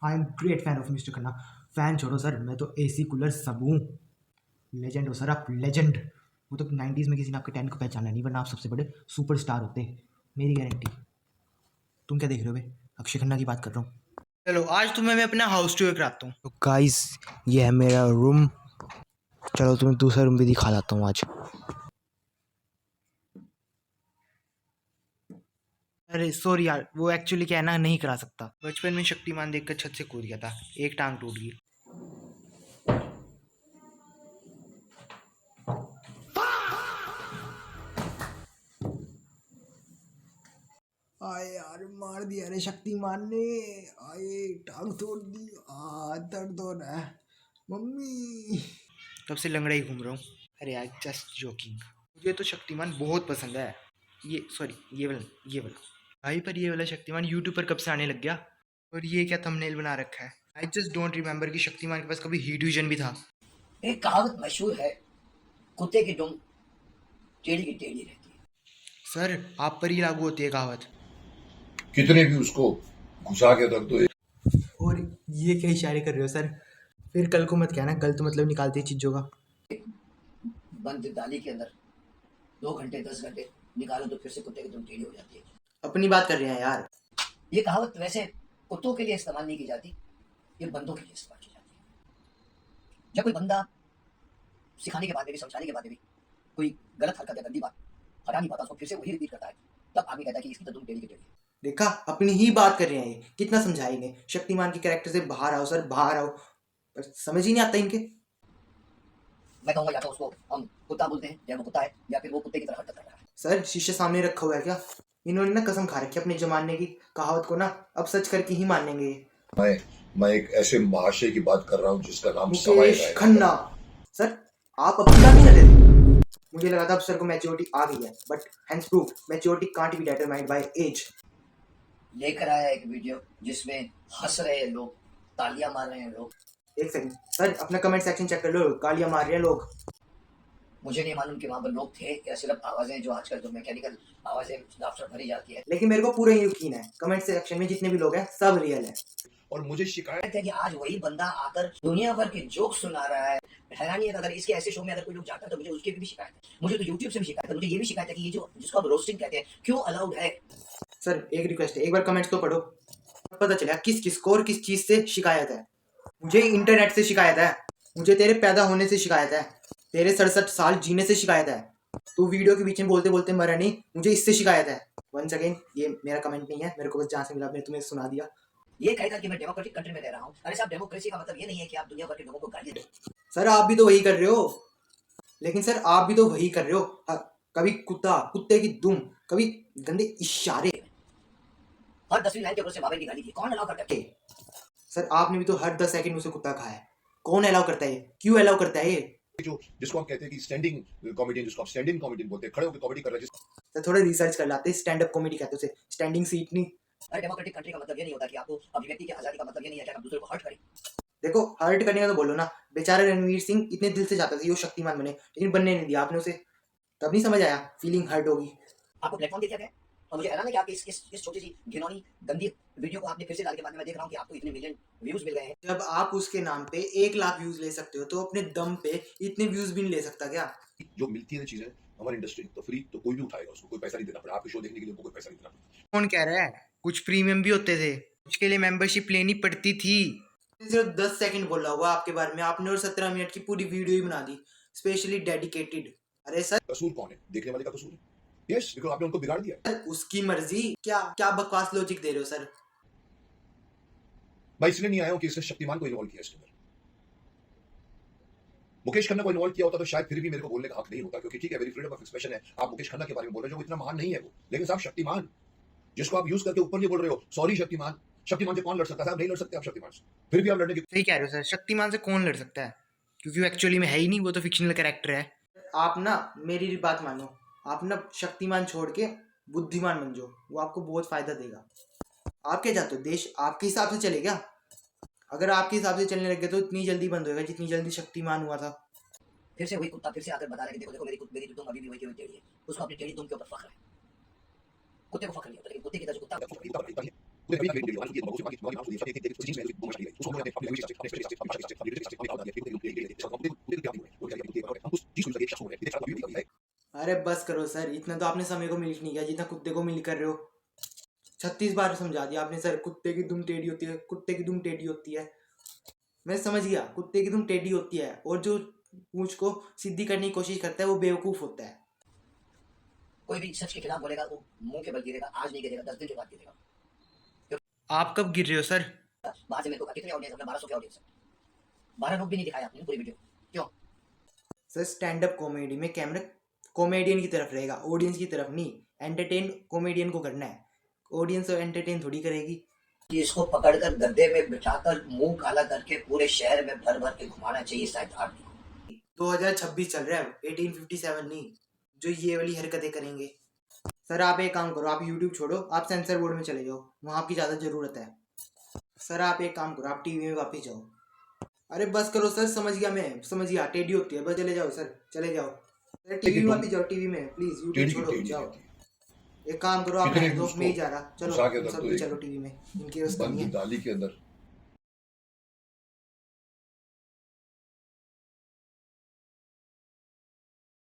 I am great fan of mister Khanna. Fan छोड़ो sir, मैं तो एसी कूलर सब हूँ। लेजेंड हो सर आप, लेजेंड। वो तो 90s में किसी ने आपके टैलेंट को पहचाना नहीं, वरना आप सबसे बड़े सुपरस्टार होते, मेरी गारंटी। तुम क्या देख रहे हो बे? अक्षय खन्ना की बात कर रहा हूँ। चलो आज तुम्हें मैं अपना हाउस टूर कराता हूँ। तो गाइस ये है मेरा रूम। चलो तुम्हें दूसरा रूम भी दिखा लाता हूँ आज। अरे सॉरी यार, वो एक्चुअली क्या है ना, नहीं करा सकता। बचपन में शक्तिमान देखकर छत से कूद गया था, एक टांग टूट गई। आए यार, मार दिया रे शक्तिमान ने। आए टांग तोड़ दी, दर्द हो रहा है मम्मी। तब से लंगड़ा ही घूम रहा हूँ। अरे यार जस्ट जोकिंग। मुझे तो शक्तिमान बहुत पसंद है। ये सॉरी, ये वाला भाई। पर ये वाला शक्तिमान यूट्यूब पर कब से आने लग गया। और ये क्या थंबनेल बना रखा है। आई जस्ट डोंट रिमेम्बर कि शक्तिमान के पास कभी हीट विजन भी था। एक कहावत मशहूर है, कुत्ते की दुम टेढ़ी की टेढ़ी रहती है। सर आप पर ही लागू होती है कहावत। कितने भी उसको घुसा के रख दो। और ये क्या इशारे कर रहे हो सर? फिर कल को मत कहना, गलत मतलब निकालती है चीजों का। बंद डाली के अंदर 2 घंटे 10 घंटे निकालो तो फिर से कुत्ते की दुम टेढ़ी हो जाती है। अपनी बात कर रहे हैं यार। ये कहावत वैसे कुत्तों के लिए इस्तेमाल नहीं की जाती, ये बंदों के लिए इस्तेमाल की जाती है। जब कोई बंदा सिखाने के बाद में भी, समझाने के बाद में भी कोई गलत हरकत या गंदी बात हटा नहीं पाता, उसको फिर से वही रिपीट करता है, तब आदमी कहता है कि इसकी तो दुम टेढ़ी की टेढ़ी है। देखा, अपनी ही बात कर रहे हैं ये, कितना समझाएंगे। शक्तिमान के कैरेक्टर से बाहर आओ सर, बाहर आओ। पर समझ ही नहीं आता इनके। मैं कहूँगा या तो उसको हम कुत्ता बोलते हैं, या वो कुत्ता है, या फिर वो कुत्ते की तरह हरकत कर रहा है। सर शीशे सामने रखा हुआ है क्या? इन्होंने ना कसम खा रखी है अपने जमाने की कहावत को ना, अब सच करके ही मानेंगे ये। मैं एक ऐसे महाशय की बात कर रहा हूँ जिसका नाम समय मुकेश है। खन्ना। सर आप अपनी बात नहीं कर रहे थे? मुझे लगा था अब सर को मैच्योरिटी आ गई है, but hence proved maturity can't be determined by age. लेकर आया एक वीडियो जिसमें हंस रहे हैं लोग, तालियां मार रहे हैं लोग। एक सेकंड सर, अपना कमेंट सेक्शन चेक कर लो, गालियां मार रहे हैं लोग। मुझे नहीं मालूम कि वहां पर लोग थे या सिर्फ आवाजें, जो आजकल जो मैकेनिकल आवाजें लाफ्टर भरी जाती है। लेकिन मेरे को पूरा यकीन है कमेंट सेक्शन में जितने भी लोग हैं सब रियल है। और मुझे शिकायत है कि आज वही बंदा आकर दुनिया भर के जोक सुना रहा है। हैरानी है कि अगर इसके ऐसे शो में अगर कोई लोग जाता है तो मुझे उसकी भी शिकायत है, मुझे तो यूट्यूब से भी शिकायत है, मुझे ये भी शिकायत है कि ये जो जिसको आप रोस्टिंग कहते हैं क्यों अलाउड है। सर एक रिक्वेस्ट है, एक बार कमेंट्स तो पढ़ो, पता चला किस किस को और किस चीज से शिकायत है। मुझे इंटरनेट से शिकायत है, मुझे तेरे पैदा होने से शिकायत है, तेरे 67 साल जीने से शिकायत है। तू वीडियो के बीच में बोलते बोलते मरा नहीं, मुझे इससे शिकायत है। वंस अगेन ये मेरा कमेंट नहीं है, मेरे को बस जहाँ से मिला मैंने तुम्हें सुना दिया। ये कहकर कि मैं डेमोक्रेटिक कंट्री में रह रहा हूँ। अरे साहब, डेमोक्रेसी का मतलब ये नहीं है कि आप दुनिया भर के लोगों को गाली दो। सर आप भी तो वही कर रहे हो। लेकिन सर आप भी तो वही कर रहे हो, कभी कुत्ता, कुत्ते की दुम, कभी गंदे इशारे। हर 10वीं लाइन के ऊपर से बाबे की गाली की कौन अलाउ करता है? सर आपने भी तो हर 10 सेकंड मुझसे कुत्ता खाया है। कौन अलाउ करता है ये? क्यों अलाउ करता है ये? जो जिसको हम कहते हैं कि स्टैंडिंग कॉमेडियन, जिसको आप स्टैंड इन कॉमेडियन बोलते हैं, खड़े होकर कॉमेडी कर रहे हैं। सर थोड़ा रिसर्च कर लाते, स्टैंड अप कॉमेडी कहते हैं उसे, स्टैंडिंग सीट नहीं। अरे डेमोक्रेटिक कंट्री का मतलब ये नहीं होता कि आपको अभिव्यक्ति की आजादी का मतलब ये नहीं है कि आप दूसरे को हर्ट करें। देखो हर्ट करने का तो बोलो ना, बेचारा रणवीर सिंह इतने दिल से चाहता था ये शक्तिमान बने, लेकिन बनने नहीं दिया आपने उसे। तब नहीं समझ आया फीलिंग हर्ट होगी। आपको प्लेटफॉर्म दिया गया है और मुझे हैरान है कि आप इस छोटी सी घिनौनी गंदी वीडियो को आपने फिर से डाल के बाद में मैं देख रहा हूँ कि आपको इतने मिलियन व्यूज मिल गए हैं। जब आप उसके नाम पे 1 लाख व्यूज ले सकते हो तो अपने दम पे इतने व्यूज भी नहीं ले सकता क्या? जो मिलती है चीजें हमारी इंडस्ट्री तो फ्री, तो कोई भी उठाएगा, उसको कोई पैसा नहीं देना पड़ेगा। आपके शो देखने के लिए उनको कोई पैसा नहीं देना पड़ेगा। कौन कह रहा है? कुछ प्रीमियम भी होते थे, कुछ के लिए मेंबरशिप लेनी पड़ती थी। सिर्फ 10 सेकंड बोला हुआ आपके बारे में आपने, और 17 मिनट की पूरी वीडियो ही बना दी, स्पेशली डेडिकेटेड। अरे सर कसूर कौन है? देखने वाले का कसूर है। यस, बिकॉज आपने उनको बिगाड़ दिया है। उसकी मर्जी। क्या क्या बकवास लॉजिक दे रहे हो सर? मैं इसलिए नहीं आया हूं कि इसने शक्तिमान को इन्वॉल्व किया इसके अंदर। मुकेश खन्ना को इन्वॉल्व किया होता तो शायद फिर भी मेरे को बोलने का हक नहीं होता, क्योंकि ठीक है मेरी फ्रीडम ऑफ एक्सप्रेशन है। आप मुकेश खन्ना के बारे में बोल रहे हो जो इतना महान नहीं है वो, लेकिन साहब शक्तिमान जिसको आप यूज करके ऊपर नहीं बोल रहे हो, सॉरी शक्तिमान, शक्तिमान से कौन लड़ सकता है? नहीं लड़ सकते आप शक्तिमान से, फिर भी आप लड़ने की। सही कह रहे हो सर, शक्तिमान से कौन लड़ सकता है? क्योंकि वो एक्चुअली में है ही नहीं, वो तो फिक्शनल कैरेक्टर है। आप ना मेरी बात मानो, आप ना शक्तिमान छोड़ के बुद्धिमान बन जाओ, वो आपको बहुत फायदा देगा। आप क्या चाहते हो, देश आपके हिसाब से चले क्या? अगर आपके हिसाब से चलने लग गए तो इतनी जल्दी बंद होएगा जितनी जल्दी शक्तिमान हुआ था। फिर से वही कुत्ता फिर से आकर बता रहा है कि देखो देखो मेरी दुम अभी भी वही की वही टेढ़ी है। उसको अपनी टेढ़ी दुम के ऊपर फख्र है। कुत्ते को फख्र नहीं होता, लेकिन कुत्ते की तरह जो कुत्ता लैंग्वेज के हिसाब से, अपने स्पेशल हिसाब से, अपनी भाषा के हिसाब से, अपनी लीडरशिप के हिसाब से, अपनी काम को क्या नहीं हो रहा है, वो क्या है, हम उस चीज को लेकर एक शख्स हो रहे हैं, ये कभी भी है। अरे बस करो सर, इतना तो आपने समय को मिल नहीं किया जितना कुत्ते को मिल कर रहे हो। 36 बार समझा दिया आपने सर, कुत्ते की दुम टेढ़ी होती है, कुत्ते की दुम टेढ़ी होती है। मैं समझ गया, कुत्ते की दुम टेढ़ी होती है, और जो पूंछ को सीधी करने की कोशिश करता है वो बेवकूफ होता है। कोई भी सच के खिलाफ बोलेगा वो मुंह के बल गिरेगा, आज नहीं गिरेगा, 10 दिन के बाद गिरेगा। आप कब गिर रहे हो सर? बाहर से मेरे को कितने ऑडियंस, अपने 1200 के ऑडियंस है, 12 लोग भी नहीं दिखाया आपने पूरी वीडियो, क्यों? सर स्टैंड अप कॉमेडी में कैमरा कॉमेडियन की तरफ रहेगा, ऑडियंस की तरफ नहीं। एंटरटेन कॉमेडियन को करना है, ऑडियंस तो एंटरटेन थोड़ी करेगी। कि इसको पकड़कर गद्दे में बिठाकर मुंह काला करके पूरे शहर में भर भर के घुमाना चाहिए शायद आदमी को। 2026 चल रहा है, 1857 नहीं, जो ये वाली हरकतें करेंगे। सर आप एक काम करो, आप यूट्यूब छोड़ो, आप सेंसर बोर्ड में चले जाओ, वहाँ आपकी ज़्यादा ज़रूरत है। सर आप एक काम करो, आप टीवी में वापस जाओ। अरे बस करो सर, समझ गया मैं, समझ गया, टेढ़ी होती है, बस चले जाओ सर, चले जाओ सर, टीवी में वापस जाओ, टीवी में प्लीज, यूट्यूब छोड़ो, जाओ। एक काम करो, आप मैं ही जा रहा, चलो सब भी चलो टीवी में, इनकी व्यवस्था नहीं है। दाली के अंदर